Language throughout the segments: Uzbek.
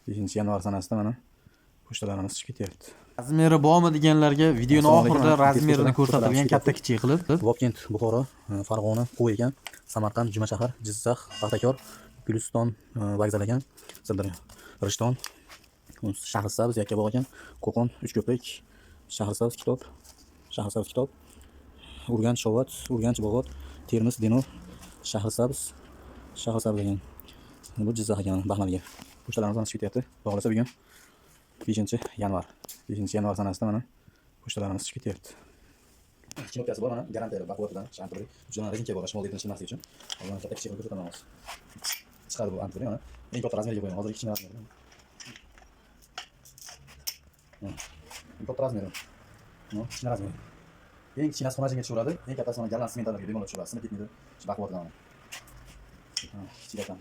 5-yanvar sanasida mana pochtalarimiz chiqib ketyapti. Razmeri bormi deganlarga videoni oxirida razmerini ko'rsatilgan katta kichik qilib. Vobkent, Buxoro, Farg'ona, Quva ekan, Samarqand, Jumashahar, Jizzax, Paxtakor, Guliston vokzal ekan, Sirdaryo, Rishton, Shahrisabz, Yakkabog' ekan, Qo'qon, Uchko'prik, Shahrisabz, Kitob, Shahrisabz, Kitob, Urganch, Shovot, Urganch, Bog'ot, Termiz, Denov, Shahrisabz ekan. Bu Jizzax ekan, Baxmalga. Pochtalarimiz chiqib ketyapti. Xudo xolasa bugun 5-yanvar. 5-yanvar sanasida mana pochtalarimiz chiqib ketyapti. Chinopkasi bor mana, garantiyali baquvvatdan, shanturi. Uchidan rezinka bor, shimol yetilmaslik uchun. Mana katta kichik qilib ko'rsataman hozir. Chiqadi bu anturi mana. Eng katta razmerga qo'yaman. Hozir kichkina razmer. Eng katta razmer. Kichkina razmer. Eng kichkinasi xonajinga tushaveradi, eng kattasi mana galan sementallarga bemalol tushaveradi. Sinib ketmaydi. Shu baquvvatdan mana. Kichikdan.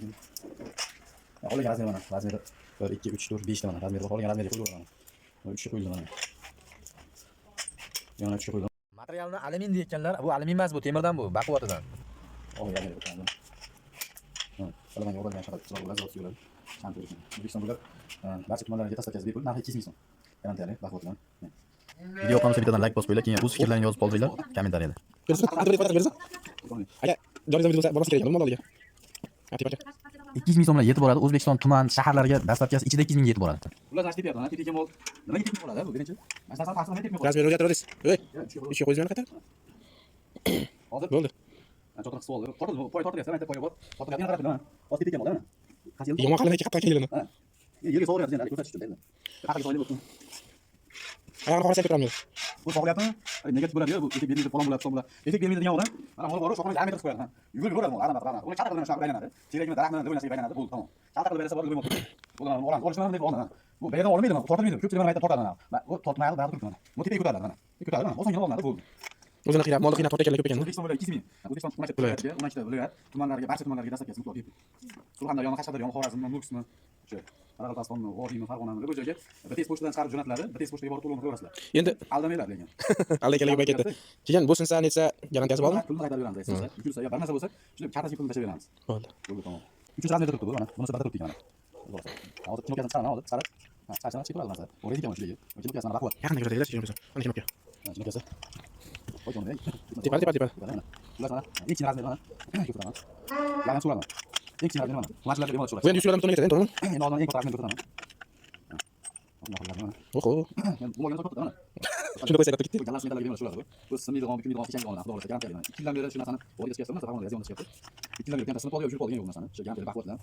Qolgan razmer mana. Razmer 1 2 3 4 5 ta mana. Razmer qolgan razmerga qo'yib mana. 3 ta qo'yildi mana. Yana 3 ta qo'yildi. Materialni alyumin deyotganlar, bu alyumin emas, bu temirdan, bu baquvvatidan. Qalaman o'ralgan shahar chiroq bo'ladi, zavod bo'ladi. Shanturi ekan. O'zbekiston bo'ylab barcha tumanlarga tasdiqlash bepul, narxi 2000 so'm. Garantiyali baquvvatdan. Video yoqqansa bittadan like bosib qo'yinglar, keyin o'z fikrlaringizni yozib qoldiringlar kommentariyada. Aka, joyingizdan video bormasa kerak, nima bo'ladi? 200 ming so'mlar yetib boradi. O'zbekiston tuman shaharlariga dastlabkasi ichida 200 ming yetib boradi. Ular nasib etyapti, mana tepki mol. Nimaga tepki bo'ladi bu birinchi? Mana narsa ta'sir qilmaydi tepki bo'ladi. Razmer o'zgartiramiz. Ey, ishga qo'yinglar qayta. Hozir Bo'ldi. Cho'qroq savol. Tortildi, poy tortilyapti, mana poy bor. Tortilgan qarab mana. Hozir tepki bo'ladi mana. Qancha yil? Yomon qalinaki qattiq keladi. Yerga sovuryapti, yana ko'rsatish uchun endi. Haqqiga soyilib o'tdi. Ayog'ini qorasang ko'taramiz. Bu sog'layaptimi? Negativ bo'ladi-yu, bu etik bermaydi, falon bo'ladi, falon bo'ladi. Etik bermaydi degan o'g'lim, mana mol bor, shoxini 1 metr qo'yadi. Yugurib mol, arama. Uni chata qilib mana shu aylanadi. Cherakni daraxtni deb o'ynashga aylanadi, bo'ldi, tamom. Chata qilib bersa bor, bo'lmaydi. Bo'ldi, o'g'lim, olishman deb oldi. Bu berdan olmaydi, tortmaydi. Ko'pchilik mana aytib tortadi mana. Bu tortmaydi, bari turibdi mana. Bu tepaga ko'tariladi mana. Ko'tariladi mana. Osongina olinadi, bo'ldi. O'zini qiyab, molni qiynab tortganlar ko'p ekan. O'zbekiston bo'ylab 200 ming. O'zbekiston viloyatiga, 12 ta viloyat, tumanlarga, barcha tumanlarga dastlabki mutlaq bepul. Surxondaryo, Qashqadaryo, Xorazm, Nukusmi, o'sha Qoraqalpog'iston, Vodiymi, Farg'onami, bu joyga BTS pochtadan chiqarib jo'natiladi. BTS pochtaga borib to'lovni qilaverasizlar. Endi Aldamanglar lekin. allakalaga ketdi. Keyin bu sinsa netsa garantiyasi bormi? Pulni qaytarib beramiz, aytsangiz. Yukilsa yo bir narsa bo'lsa, shuni kartaga pulni tashlab beramiz. Bo'ldi. Bo'ldi, tamom. 3 razmerda turibdi bu mana. Bunisi birda turibdi mana. Hozir knopkasini chiqaraman, hozir chiqarib. Ha, chiqarsa chiqib qoladi narsa. O'raydi ekan shunday. Knopkasini baquvvat. Yaqinda ko'rsataylik, shuncha. Mana knopka. Knopkasi. Qo'ydim. Tepa. Ular mana. Eng kichkina razmer mana. Ko'taraman. Yana so'raman. Eng kichkina razmer mana. Mashlarga bemalol Bu so'raysiz. endi 3 kilodan to'g'ri ketadi, to'g'rimi? Endi oldin eng katta razmerni ko'taraman. Oho. Men bu o'yinni to'xtatdim mana. Shunda qo'ysak ketdi. Galas medallarga bemalol so'radi. Bu simiydigan, bukmaydigan, kichangan olinadi. Xudo xolasa garantiyali. 2 yildan beri shu narsani o'rgatib chiqyapman, Farg'onada ziyonlashib chiqyapti. 2 yildan beri tentasini polga uchirib olgan yo'q narsani. Shu garantiyali baquvvatdan.